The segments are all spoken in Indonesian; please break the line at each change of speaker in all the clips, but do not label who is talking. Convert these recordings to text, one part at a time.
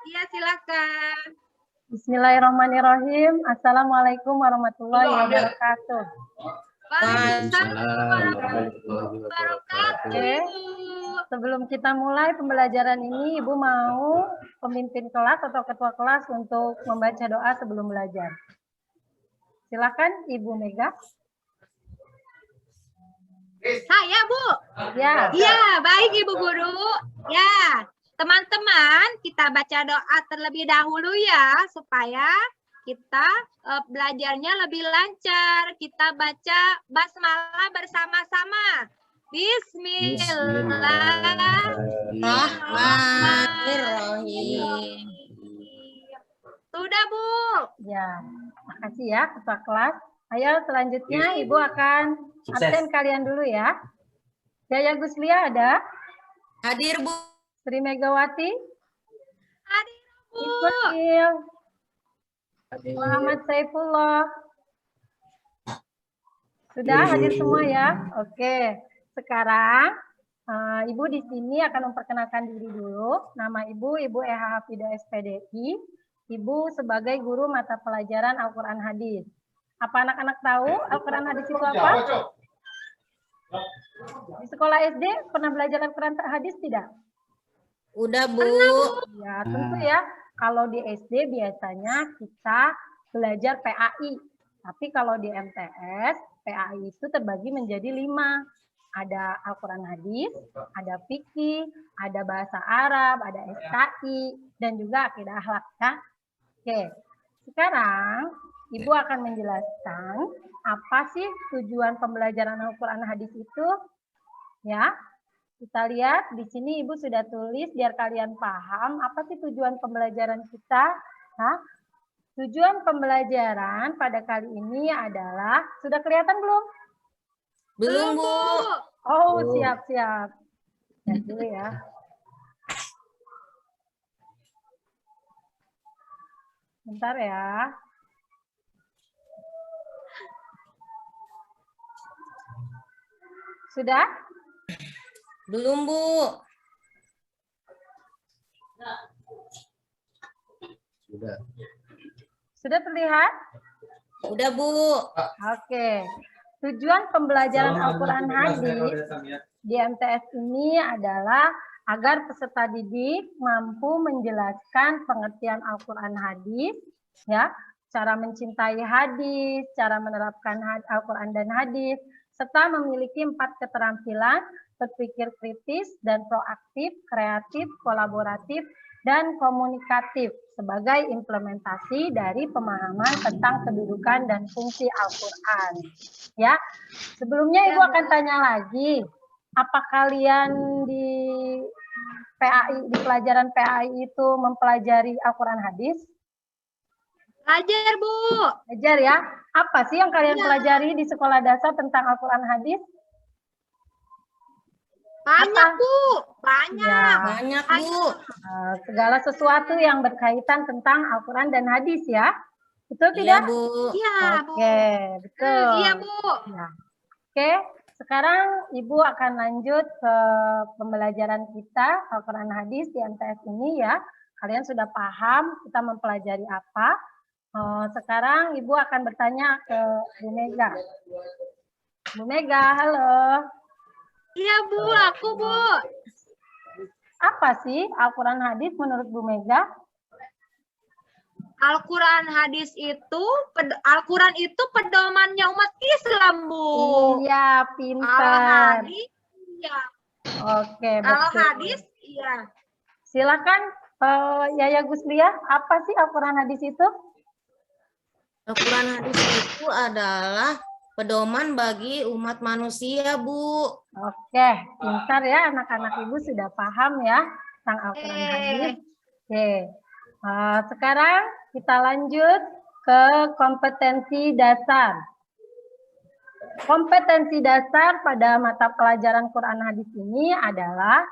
Iya, silakan.
Bismillahirrahmanirrahim. Assalamualaikum warahmatullahi wabarakatuh.
Waalaikumsalam warahmatullahi wabarakatuh.
Oke. Sebelum kita mulai pembelajaran ini, Ibu mau pemimpin kelas atau ketua kelas untuk membaca doa sebelum belajar. Silakan Ibu Mega.
Saya, Bu.
Ya.
Iya, baik Ibu Guru. Ya, teman-teman, kita baca doa terlebih dahulu ya, supaya kita belajarnya lebih lancar. Kita baca basmalah bersama-sama. Bismillahirrahmanirrahim. Sudah, Bu.
Ya, makasih ya ketua kelas. Ayo selanjutnya Ibu akan absen kalian dulu ya. Yaya Guslia ada?
Hadir, Bu.
Sri Megawati?
Hadir, Bu.
Ismail? Muhammad Saifullah? Sudah hadir semua ya? Oke. Sekarang Ibu di sini akan memperkenalkan diri dulu. Nama Ibu Eha Hafidah SPDI. Ibu sebagai guru mata pelajaran Al-Quran Hadis. Apa anak-anak tahu Al-Quran Hadis itu apa? Di sekolah SD pernah belajar Al-Quran Hadis tidak?
Udah, Bu.
Ya, tentu ya. Kalau di SD biasanya kita belajar PAI. Tapi kalau di MTS, PAI itu terbagi menjadi 5. Ada Al-Quran Hadis, ada fikih, ada bahasa Arab, ada SKI, dan juga akidah akhlak. Ya? Oke, sekarang Ibu akan menjelaskan apa sih tujuan pembelajaran Al-Quran Hadis itu. Ya, kita lihat di sini Ibu sudah tulis biar kalian paham apa sih tujuan pembelajaran kita. Nah, tujuan pembelajaran pada kali ini adalah, sudah kelihatan belum?
Belum, Bu.
Oh, siap-siap. Lihat dulu ya. Bentar ya. Sudah?
Belum, Bu.
Sudah terlihat?
Udah, Bu.
Oke. Tujuan pembelajaran Al-Quran Hadis di MTS ini adalah agar peserta didik mampu menjelaskan pengertian Al-Quran Hadis, ya, cara mencintai hadis, cara menerapkan Al-Quran dan hadis, serta memiliki 4 keterampilan: berpikir kritis dan proaktif, kreatif, kolaboratif, dan komunikatif sebagai implementasi dari pemahaman tentang kedudukan dan fungsi Al-Quran. Ya, sebelumnya Ibu akan tanya lagi, apa kalian di PAI, di pelajaran PAI itu mempelajari Al-Quran Hadis?
Belajar, Bu.
Belajar ya. Apa sih yang kalian pelajari di sekolah dasar tentang Al-Quran Hadis?
Banyak, Bu. Banyak.
Ya.
Banyak, Bu.
Segala sesuatu yang berkaitan tentang Al-Quran dan hadis ya. Betul
Iya,
tidak?
Bu.
Iya, Bu.
Oke, betul.
Iya, Bu.
Ya. Oke, sekarang Ibu akan lanjut ke pembelajaran kita Al-Quran Hadis di MTS ini ya. Kalian sudah paham kita mempelajari apa. Sekarang Ibu akan bertanya ke Bu Mega. Bu Mega, halo.
Iya, Bu. Aku, Bu.
Apa sih Al-Quran Hadis menurut Bu Mega?
Al-Quran Hadis itu, Al-Quran itu pedomannya umat Islam, Bu.
Iya, pintar.
Al-Hadis, iya.
Oke, betul.
Al-Hadis, iya.
Silakan Yaya Guslia, apa sih Al-Quran Hadis itu?
Al-Quran Hadis itu adalah pedoman bagi umat manusia, Bu.
Oke, pintar ya, anak-anak Ibu sudah paham ya tentang Al-Quran Hadis. Oke, sekarang kita lanjut ke kompetensi dasar. Kompetensi dasar pada mata pelajaran Quran Hadis ini adalah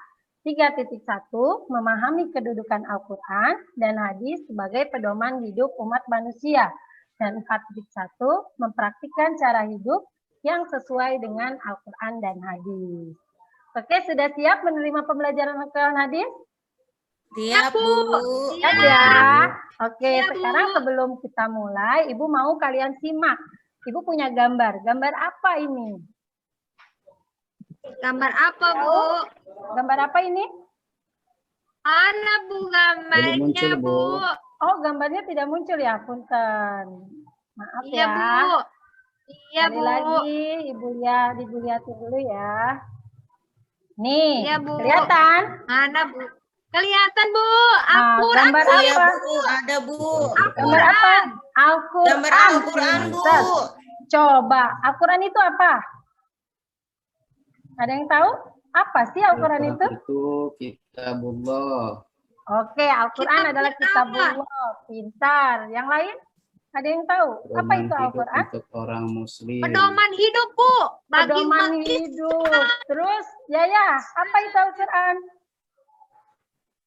3.1, memahami kedudukan Al-Quran dan hadis sebagai pedoman hidup umat manusia. Dan 4.1, mempraktikkan cara hidup yang sesuai dengan Al-Quran dan hadis. Oke, sudah siap menerima pembelajaran Al-Quran hadis?
Siap, Bu.
Siap ya. Oke,
Iya, Bu.
sekarang sebelum kita mulai, Ibu mau kalian simak. Ibu punya gambar. Gambar apa ini?
Gambar apa, Bu?
Gambar apa ini?
Mana, Bu, gambarnya,
muncul, Bu.
Bu?
Oh, gambarnya tidak muncul ya, punten. Maaf
Iya,
ya.
Bu. Iya,
Sekali
Bu.
lagi, Ibu lihatin dulu ya. Nih,
Iya, Bu.
kelihatan?
Mana, Bu? Kelihatan, Bu.
Ah,
Al-Quran,
gambar
Bu.
Iya,
apa?
Bu. Ada, Bu.
Gambar apa? Al-Quran.
Gambar Al-Quran, Bu.
Pinter. Coba, Al-Quran itu apa? Ada yang tahu? Apa sih Al-Quran itu?
Itu kitabullah.
Oke, Al-Quran adalah
Kitabullah.
kitabullah. Pintar. Yang lain? Ada yang tahu? Apa
Pedoman
itu
hidup
Al-Quran?
untuk orang muslim.
Pedoman hidup, Bu. Bagi
Pedoman
umat
hidup. Terus, Yaya, apa itu Al-Quran?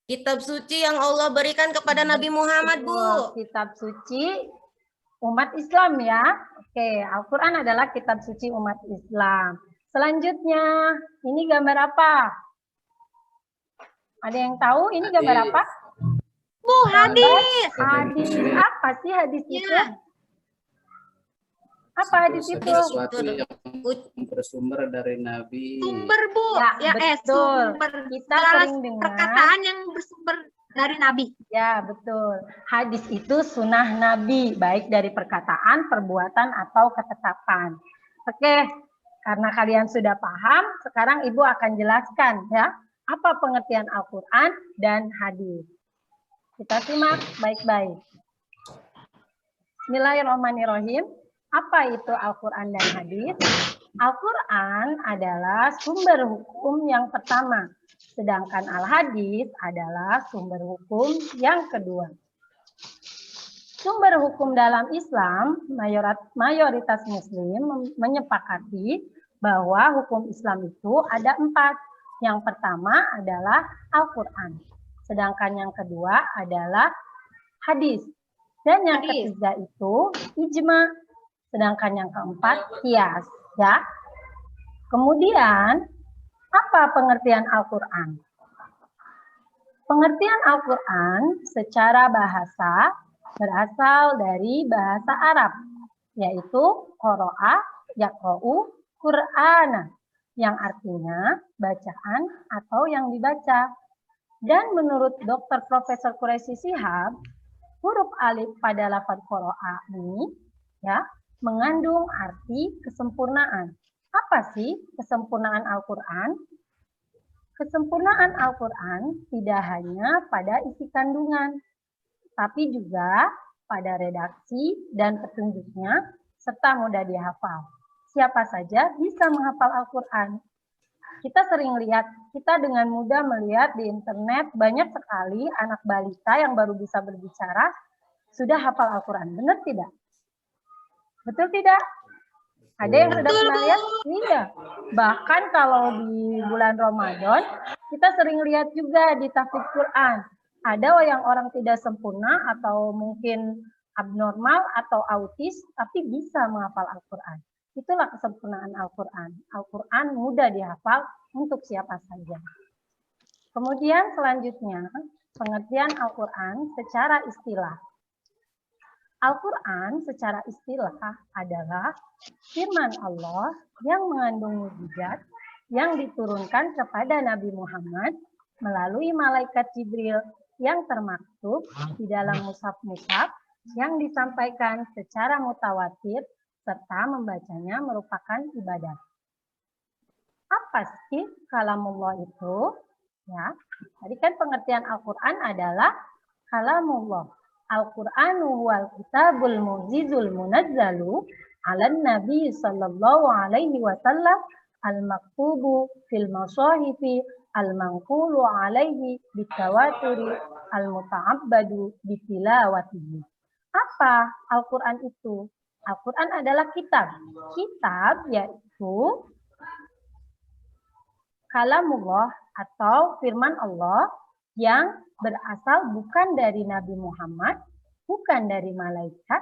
Kitab suci yang Allah berikan kepada Nabi Muhammad, Bu.
Kitab suci umat Islam ya. Oke, Al-Quran adalah kitab suci umat Islam. Selanjutnya, ini gambar apa? Ada yang tahu ini gambar apa?
Bu, hadis.
Hadis. Apa sih hadis itu?
Ya.
Apa hadis itu?
Sesuatu yang bersumber dari Nabi.
Sumber, Bu.
Ya, betul.
Sumber.
Kita
Segala
sering dengar.
perkataan yang bersumber dari Nabi.
Ya, betul. Hadis itu sunnah Nabi, baik dari perkataan, perbuatan, atau ketetapan. Oke, karena kalian sudah paham, sekarang Ibu akan jelaskan ya, apa pengertian Al-Quran dan hadis. Kita simak baik-baik. Bismillahirrahmanirrahim. Apa itu Al-Quran dan hadis? Al-Quran adalah sumber hukum yang pertama, sedangkan Al-Hadis adalah sumber hukum yang kedua. Sumber hukum dalam Islam, mayoritas Muslim menyepakati bahwa hukum Islam itu ada 4. Yang pertama adalah Al-Quran, sedangkan yang kedua adalah hadis, dan yang ketiga itu ijma, sedangkan yang keempat qiyas. Ya. Kemudian, apa pengertian Al-Quran? Pengertian Al-Quran secara bahasa berasal dari bahasa Arab, yaitu qoro'a, yaqra'u, Qur'ana, yang artinya bacaan atau yang dibaca. Dan menurut Dr. Profesor Quraisy Shihab, huruf alif pada lafaz qoro'a ini ya mengandung arti kesempurnaan. Apa sih kesempurnaan Al-Quran? Kesempurnaan Al-Quran tidak hanya pada isi kandungan, tapi juga pada redaksi dan petunjuknya, serta mudah dihafal. Siapa saja bisa menghafal Al-Quran. Kita sering lihat, kita dengan mudah melihat di internet banyak sekali anak balita yang baru bisa berbicara, sudah hafal Al-Quran. Benar tidak? Betul tidak? Ada yang sudah pernah lihat? Iya. Bahkan kalau di bulan Ramadan, kita sering lihat juga di tahfidz Quran. Ada yang orang tidak sempurna atau mungkin abnormal atau autis, tapi bisa menghafal Al-Quran. Itulah kesempurnaan Al-Quran. Al-Quran mudah dihafal untuk siapa saja. Kemudian selanjutnya, pengertian Al-Quran secara istilah. Al-Quran secara istilah adalah firman Allah yang mengandung mukjizat yang diturunkan kepada Nabi Muhammad melalui malaikat Jibril yang termaktub di dalam mushaf-mushaf yang disampaikan secara mutawatir serta membacanya merupakan ibadah. Apa sih kalamullah itu? Ya, tadi kan pengertian Al-Quran adalah kalamullah. Al-Qur'anu wal kitabul mu'jizul munazzalu 'alan nabi sallallahu alaihi wasallam al-maktubu fil masahifi al-manqulu alaihi bitawaturi al-muta'abbadu bitilawatihi. Apa Al-Qur'an itu? Al-Qur'an adalah kitab. Kitab yaitu kalamullah atau firman Allah yang berasal bukan dari Nabi Muhammad, bukan dari malaikat,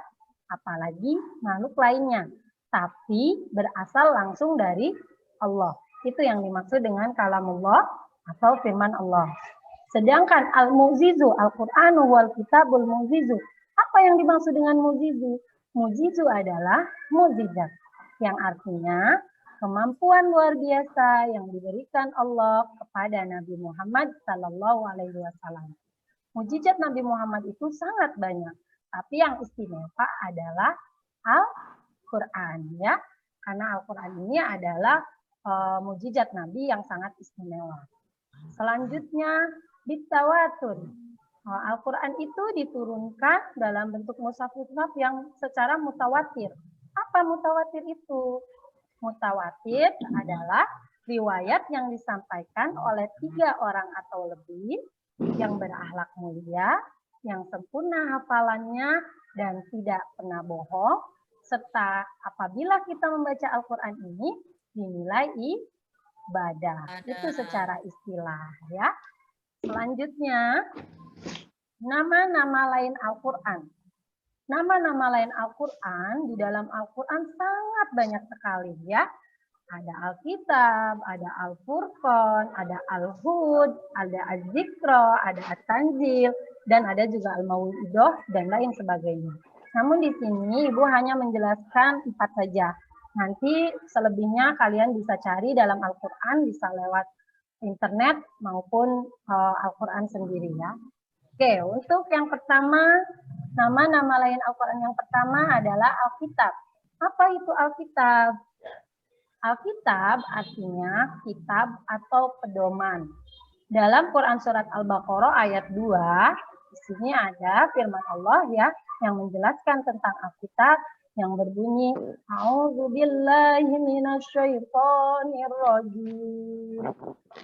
apalagi makhluk lainnya, tapi berasal langsung dari Allah. Itu yang dimaksud dengan kalamullah atau firman Allah. Sedangkan al-mu'jizu, Al-Qur'anu wal kitabul mu'jizu. Apa yang dimaksud dengan mu'jizu? Mu'jizu adalah mukjizat, yang artinya kemampuan luar biasa yang diberikan Allah kepada Nabi Muhammad Sallallahu Alaihi Wasallam. Mukjizat Nabi Muhammad itu sangat banyak, tapi yang istimewa adalah Al-Quran, ya, karena Al-Quran ini adalah mukjizat Nabi yang sangat istimewa. Selanjutnya, bitawatur. Al-Quran itu diturunkan dalam bentuk mushaf-mushaf yang secara mutawatir. Apa mutawatir itu? Mutawatir adalah riwayat yang disampaikan oleh 3 orang atau lebih yang berakhlak mulia, yang sempurna hafalannya dan tidak pernah bohong, serta apabila kita membaca Al-Quran ini dinilai ibadah. Itu secara istilah, ya. Selanjutnya, nama-nama lain Al-Quran. Nama-nama lain Al-Quran, di dalam Al-Quran sangat banyak sekali, ya. Ada Alkitab, ada Al-Furqan, ada Al-Hud, ada Az-Zikra, ada At-Tanzil, dan ada juga Al-Mau'idah, dan lain sebagainya. Namun di sini Ibu hanya menjelaskan 4 saja. Nanti selebihnya kalian bisa cari dalam Al-Quran, bisa lewat internet maupun Al-Quran sendiri, ya. Oke, untuk yang pertama, nama-nama lain Al-Quran yang pertama adalah Alkitab. Apa itu Alkitab? Alkitab artinya kitab atau pedoman. Dalam Quran surat Al-Baqarah ayat 2, di sini ada firman Allah, ya, yang menjelaskan tentang Alkitab yang berbunyi A'udzubillahi minasyaitonirrajim.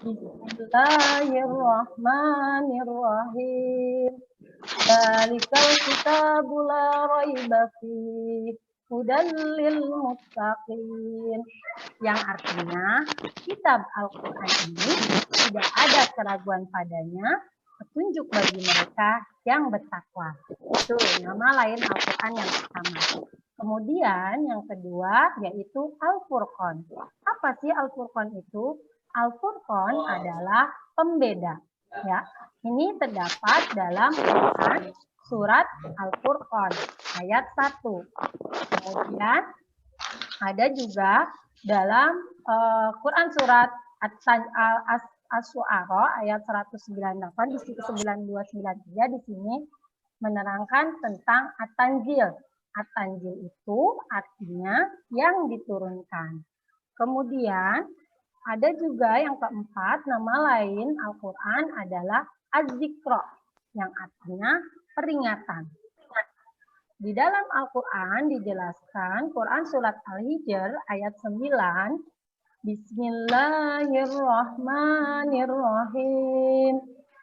Bismillahirrahmanirrahim. Dzalikal kitabu la raiba fihi hudan lil muttaqin. Yang artinya kitab Al-Qur'an ini tidak ada keraguan padanya, petunjuk bagi mereka yang bertakwa. Itu nama lain Al-Qur'an yang pertama. Kemudian yang kedua yaitu Al-Furqan. Apa sih Al-Furqan itu? Al-Furqan adalah pembeda. Ya, ini terdapat dalam Quran surat Al-Furqan ayat 1. Kemudian ada juga dalam Quran surat Asy-Syu'ara ayat 198 di situ 9293 di sini menerangkan tentang At-Tanzil. At-Tanzil itu artinya yang diturunkan. Kemudian ada juga yang keempat, nama lain Al-Quran adalah Az-Zikra, yang artinya peringatan. Di dalam Al-Quran dijelaskan, Quran surat Al-Hijr ayat 9, Bismillahirrahmanirrahim.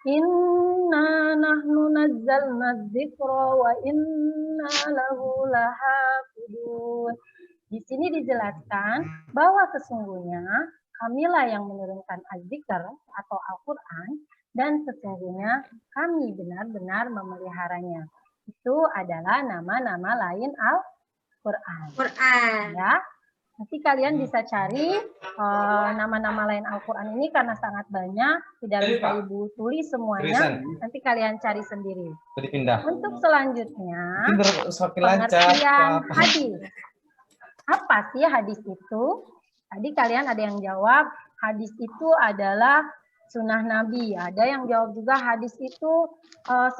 Inna nahnu nazzalna dzikra wa inna lahu lahafidun. Di sini dijelaskan bahwa sesungguhnya kamilah yang menurunkan Az-Zikr atau Al-Quran dan sesungguhnya kami benar-benar memeliharanya. Itu adalah nama-nama lain Al-Quran. Ya. Nanti kalian bisa cari nama-nama lain Al-Quran ini karena sangat banyak, tidak bisa Ibu tulis semuanya. Nanti kalian cari sendiri. Untuk selanjutnya, pengertian hadis. Apa sih hadis itu? Tadi kalian ada yang jawab, hadis itu adalah sunnah Nabi. Ada yang jawab juga hadis itu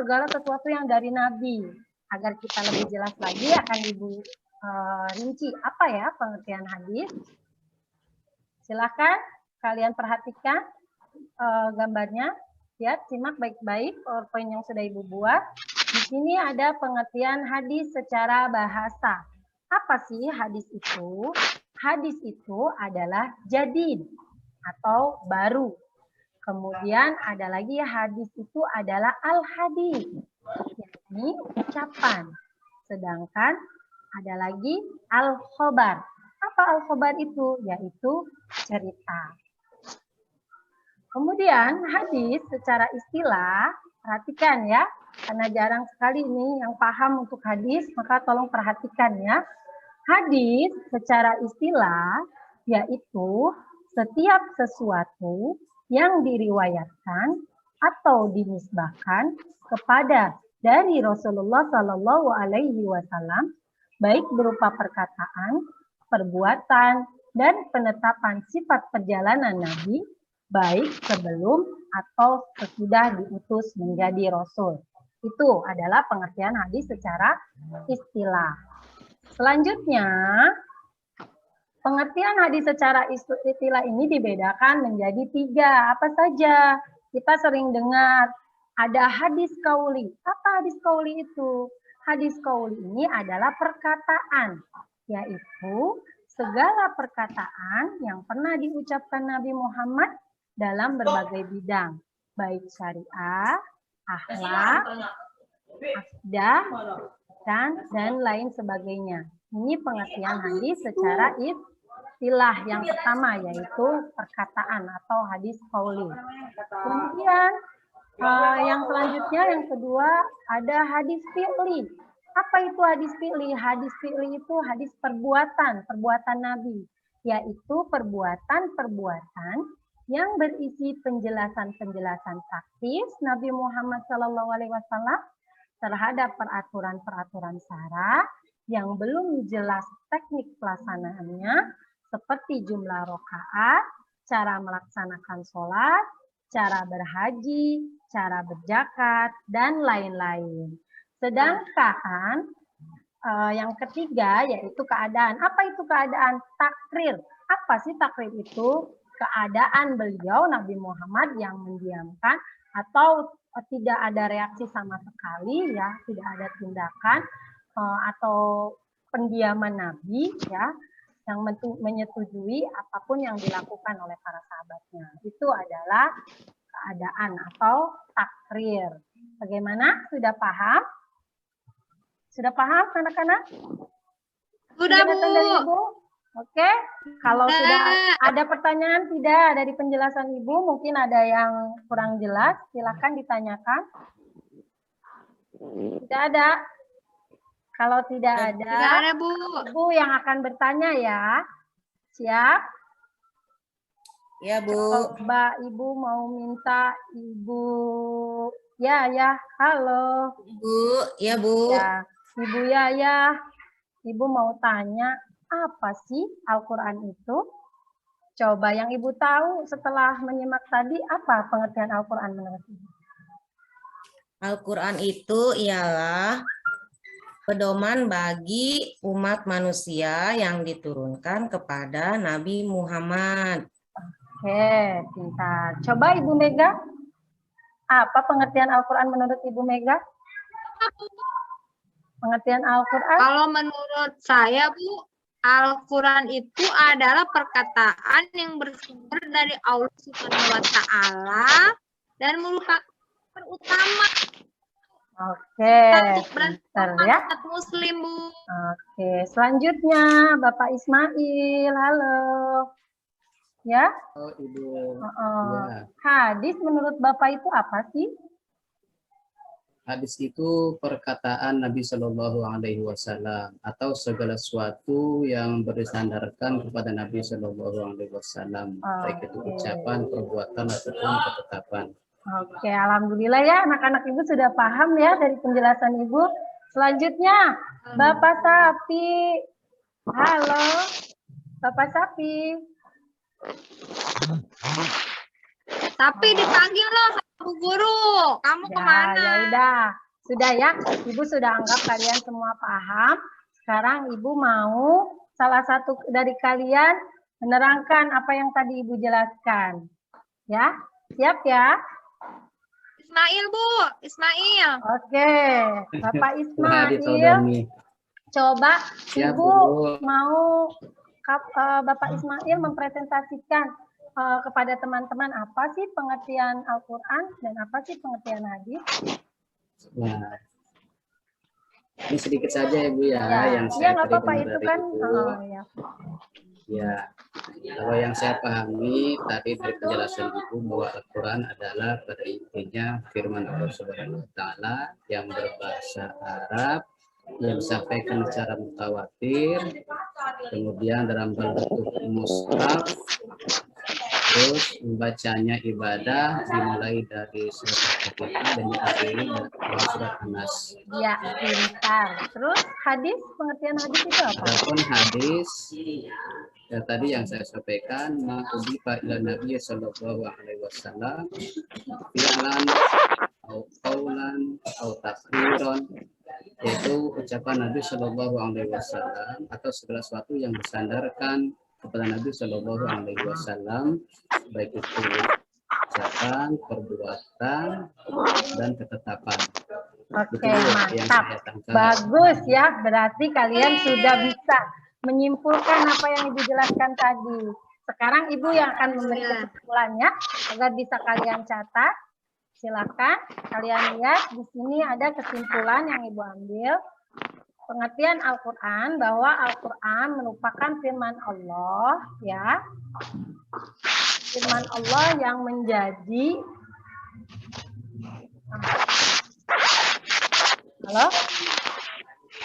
segala sesuatu yang dari Nabi. Agar kita lebih jelas lagi akan Ibu rinci apa ya pengertian hadis. Silakan kalian perhatikan gambarnya, ya, simak baik-baik PowerPoint yang sudah Ibu buat. Di sini ada pengertian hadis secara bahasa. Apa sih hadis itu? Hadis itu adalah jadid atau baru. Kemudian ada lagi hadis itu adalah al-hadis, yakni ucapan. Sedangkan ada lagi al-khobar. Apa al-khobar itu? Yaitu cerita. Kemudian hadis secara istilah, perhatikan ya, karena jarang sekali ini yang paham untuk hadis, maka tolong perhatikan ya. Hadis secara istilah yaitu setiap sesuatu yang diriwayatkan atau dinisbahkan kepada dari Rasulullah Shallallahu Alaihi Wasallam, baik berupa perkataan, perbuatan, dan penetapan sifat perjalanan Nabi, baik sebelum atau sesudah diutus menjadi Rasul. Itu adalah pengertian hadis secara istilah. Selanjutnya, pengertian hadis secara istilah ini dibedakan menjadi 3. Apa saja? Kita sering dengar ada hadis qauli. Apa hadis qauli itu? Hadis qauli ini adalah perkataan, yaitu segala perkataan yang pernah diucapkan Nabi Muhammad dalam berbagai bidang, baik syariah, akhlak, akidah, dan lain sebagainya. Ini pengertian hadis secara istilah yang pertama, yaitu perkataan atau hadis qauli. Kemudian yang selanjutnya, yang kedua, ada hadis fi'li. Apa itu hadis fi'li? Hadis fi'li itu hadis perbuatan Nabi, yaitu perbuatan-perbuatan yang berisi penjelasan-penjelasan taktis Nabi Muhammad SAW terhadap peraturan-peraturan syara yang belum jelas teknik pelaksanaannya, seperti jumlah rakaat, cara melaksanakan sholat, cara berhaji, cara berzakat, dan lain-lain. Sedangkan yang ketiga yaitu keadaan. Apa itu keadaan? Takrir. Apa sih takrir itu? Keadaan beliau Nabi Muhammad yang mendiamkan atau tidak ada reaksi sama sekali, ya, tidak ada tindakan atau pendiaman Nabi, ya, yang menyetujui apapun yang dilakukan oleh para sahabatnya. Itu adalah keadaan atau takrir. Bagaimana? Sudah paham? Sudah paham anak-anak?
Sudah, Bu.
Dari Ibu? Oke. Kalau sudah ada pertanyaan tidak dari penjelasan Ibu, mungkin ada yang kurang jelas, silakan ditanyakan. Tidak ada. Kalau tidak ada,
Bu.
Ibu yang akan bertanya ya. Siap?
Ya, Bu.
Coba Ibu mau minta Ibu. Ya, halo.
Bu, ya, Bu.
Ya, Ibu ya. Ibu mau tanya, apa sih Al-Quran itu? Coba yang Ibu tahu setelah menyimak tadi, apa pengertian Al-Quran menurut Ibu?
Al-Quran itu ialah pedoman bagi umat manusia yang diturunkan kepada Nabi Muhammad.
Oke, pintar. Coba Ibu Mega, apa pengertian Al-Quran menurut Ibu Mega? Pengertian Al-Quran?
Kalau menurut saya, Bu, Al-Quran itu adalah perkataan yang bersumber dari Allah Subhanahu wa Ta'ala dan merupakan utama.
Oke, pintar ya.
Umat Muslim, Bu.
Oke, selanjutnya Bapak Ismail, halo. Ya?
Oh, Ibu. Ya.
Hadis menurut Bapak itu apa sih?
Hadis itu perkataan Nabi Shallallahu Alaihi Wasallam atau segala sesuatu yang bersandarkan kepada Nabi Shallallahu Alaihi Wasallam, baik itu ucapan, perbuatan ataupun ketetapan.
Oke, alhamdulillah ya anak-anak Ibu sudah paham ya dari penjelasan Ibu. Selanjutnya Bapak Sapi, halo, Bapak Sapi.
Tapi dipanggil loh sama Bu Guru. Kamu kemana?
Ya udah. Sudah ya. Ibu sudah anggap kalian semua paham. Sekarang Ibu mau salah satu dari kalian menerangkan apa yang tadi Ibu jelaskan. Ya, siap ya?
Ismail, Bu. Ismail.
Oke. Bapak Ismail. Coba
Siap,
Ibu
Bu.
mau Bapak Ismail mempresentasikan kepada teman-teman apa sih pengertian Al-Quran dan apa sih pengertian hadis?
Nah, ini sedikit saja ya Bu ya, yang
Iya
saya
nggak apa-apa
terima
itu
dari
kan.
Ibu.
Ya.
Ya, kalau yang saya pahami tadi dari penjelasan Ibu bahwa Al-Quran adalah pada intinya firman Allah Subhanahu wa Ta'ala yang berbahasa Arab, yang disampaikan secara mutawatir, kemudian dalam bentuk mushaf, Terus membacanya ibadah dimulai dari surat Al-Fatihah dan diakhiri dengan surat An-Nas.
Ya, pintar. Terus hadis, pengertian hadis itu apa?
Adapun hadis ya, tadi yang saya sampaikan, ma'udifa ila Nabi sallallahu alaihi wasallam fi'lan au qaulan au takriran, yaitu ucapan Nabi sallallahu alaihi wasallam atau segala sesuatu yang bersandarkan kepada Nabi sallallahu alaihi wasallam, baik itu ucapan, perbuatan, dan ketetapan.
Oke,
Yang
mantap.
saya tangkap.
Bagus ya, berarti kalian sudah bisa menyimpulkan apa yang Ibu jelaskan tadi. Sekarang Ibu yang akan memberi kesimpulannya agar bisa kalian catat. Silakan kalian lihat di sini ada kesimpulan yang Ibu ambil. Pengertian Al-Qur'an bahwa Al-Qur'an merupakan firman Allah ya. Firman Allah yang menjadi halo?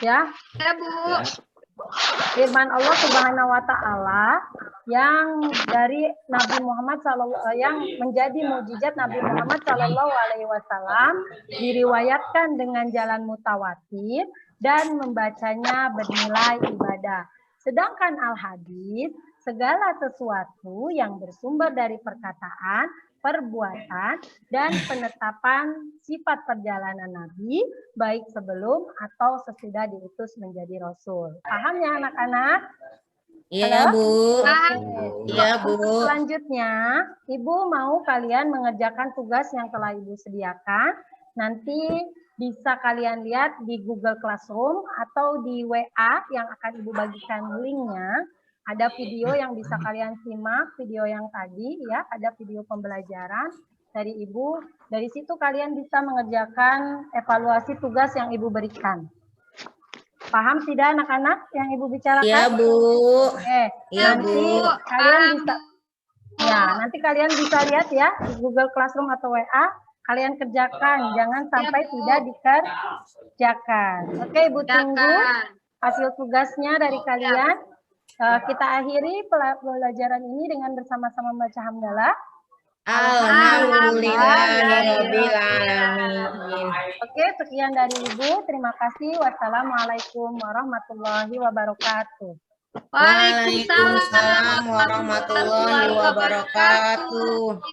Ya.
Ya, Bu.
Firman Allah Subhanahu wa taala yang dari Nabi Muhammad yang menjadi mukjizat Nabi Muhammad Shallallahu alaihi wasallam diriwayatkan dengan jalan mutawatir dan membacanya bernilai ibadah. Sedangkan al-hadis segala sesuatu yang bersumber dari perkataan, perbuatan, dan penetapan sifat perjalanan Nabi, baik sebelum atau sesudah diutus menjadi Rasul. Paham ya anak-anak?
Iya, Bu.
Oke.
Iya, Bu.
Selanjutnya, Ibu mau kalian mengerjakan tugas yang telah Ibu sediakan. Nanti bisa kalian lihat di Google Classroom atau di WA yang akan Ibu bagikan linknya. Ada video yang bisa kalian simak, video yang tadi ya, ada video pembelajaran dari Ibu. Dari situ kalian bisa mengerjakan evaluasi tugas yang Ibu berikan. Paham tidak anak-anak yang Ibu bicarakan?
Iya, Bu.
Oke,
Iya,
nanti
Bu.
kalian bisa nanti kalian bisa lihat ya di Google Classroom atau WA, kalian kerjakan, jangan sampai tidak dikerjakan. Oke, Ibu tunggu hasil tugasnya dari kalian. Kita akhiri pelajaran ini dengan bersama-sama membaca hamdalah.
Alhamdulillahirobbilalamin.
Oke, sekian dari Ibu. Terima kasih. Wassalamualaikum warahmatullahi wabarakatuh.
Waalaikumsalam warahmatullahi wabarakatuh.